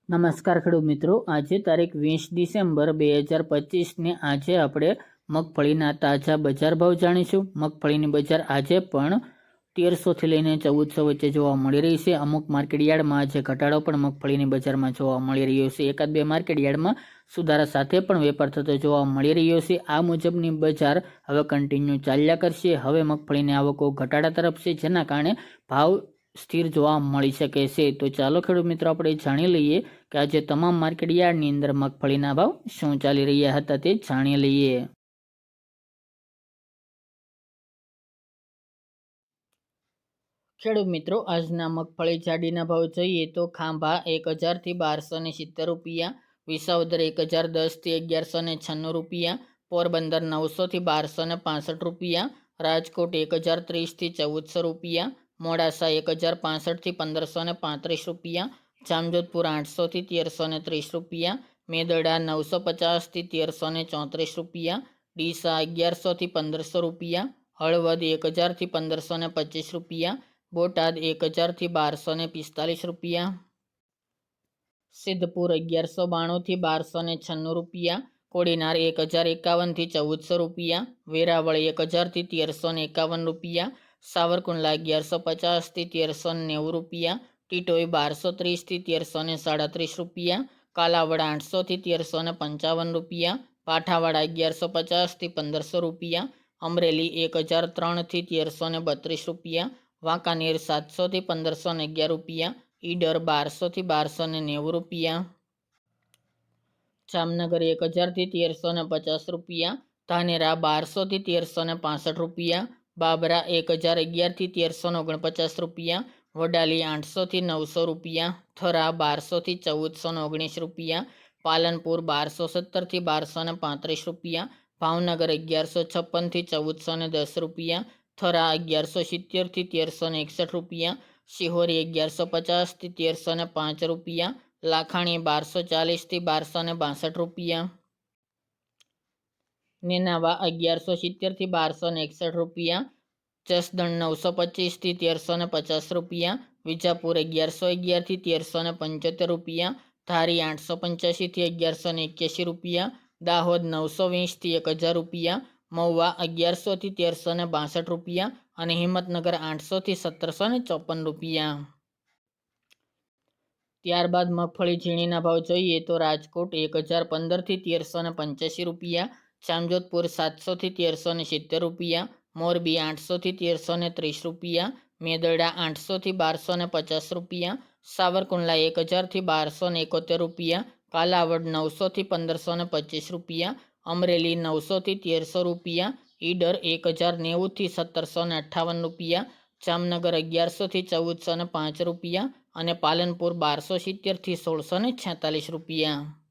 નમસ્કાર ખેડૂત મિત્રો, આજે તારીખ 20 ડિસેમ્બર 2025 ને આજે આપણે મગફળીના તાજા બજાર ભાવ જાણીશું। મગફળીની બજાર આજે પણ 1300 લઈને 1400 વચ્ચે જોવા મળી રહી છે। અમુક માર્કેટયાર્ડમાં આજે ઘટાડો પણ મગફળીની બજારમાં જોવા મળી રહ્યો છે। એકાદ બે માર્કેટયાર્ડમાં સુધારા સાથે પણ વેપાર થતો જોવા મળી રહ્યો છે। આ મુજબની બજાર હવે કન્ટિન્યુ ચાલ્યા કરશે। હવે મગફળીની આવકો ઘટાડા તરફ છે, જેના કારણે ભાવ સ્થિર જોવા મળી શકે છે। તો ચાલો ખેડૂત મિત્રો આપણે જાણી લઈએ કે આજે તમામ માર્કેટ યાર્ડની અંદર મગફળીના ભાવ શું ચાલી રહ્યા હતા તે જાણી લઈએ। ખેડૂત મિત્રો, આજના મગફળી જાડીના ભાવ જોઈએ તો ખાંભા 1000 થી 1270 રૂપિયા, વિસાવદર 1010 થી 1196 રૂપિયા, પોરબંદર 900 થી 1265 રૂપિયા, રાજકોટ 1030 થી 1400 રૂપિયા, મોડાસા 1065 થી 1535 રૂપિયા, જામજોધપુર 800 થી 1330 રૂપિયા, મેદરડા 950 થી 1334 રૂપિયા, ડીસા 1100 થી 1500 રૂપિયા, હળવદ 1000 થી 1525 રૂપિયા, બોટાદ 1000 થી 1245 રૂપિયા, સિદ્ધપુર 1192 થી 1296 રૂપિયા, કોડીનાર 1051 થી 1400 રૂપિયા, વેરાવળ 1000 થી 1351 રૂપિયા, સાવરકુંડલા 1150 થી 1390 રૂપિયા, ટીટોઈ 1230 થી 1337 રૂપિયા, કાલાવડ 800 થી 1355 રૂપિયા, પાઠાવાડા 1150 થી 1500 રૂપિયા, અમરેલી 1003 થી 1332 રૂપિયા, વાંકાનેર 700 થી 1511 રૂપિયા, ઈડર 1200 થી 1290 રૂપિયા, જામનગર 1000 થી 1350 રૂપિયા, ધાનેરા 1200 થી 1365 રૂપિયા, બાબરા 1011 થી 1349 રૂપિયા, વડાલી 800 થી 900 રૂપિયા, થરા 1200 થી 1419 રૂપિયા, પાલનપુર 1217 થી 1235 રૂપિયા, ભાવનગર 1156 થી 1410 રૂપિયા, થરા 1170 થી 1361 રૂપિયા, શિહોરી 1150 થી 1305 રૂપિયા, લાખાણી 1240 થી 1262 રૂપિયા, નેનાવા 1170 થી 1261 રૂપિયા, જસદણ 925 થી 1350 રૂપિયા, વિજાપુર 1111 થી 1375 રૂપિયા, ધારી 885 થી 1181 રૂપિયા, દાહોદ 920 થી 1000 રૂપિયા, મહુવા 1100 થી 1362 રૂપિયા અને હિંમતનગર 800 થી 1754 રૂપિયા। ત્યારબાદ મગફળી ઝીણીના ભાવ જોઈએ તો રાજકોટ 1015 થી 1385 રૂપિયા, જામજોધપુર 700 થી 1370 રૂપિયા, મોરબી 800 થી 1330 રૂપિયા, મેદરડા 800 થી 1250 રૂપિયા, સાવરકુંડલા 1000 થી 1271 રૂપિયા, કાલાવડ 900 થી 1525 રૂપિયા, અમરેલી 900 થી 1300 રૂપિયા, ઈડર 1090 થી 1758 રૂપિયા, જામનગર 1100 થી 1405 રૂપિયા અને પાલનપુર 1270 થી 1646 રૂપિયા।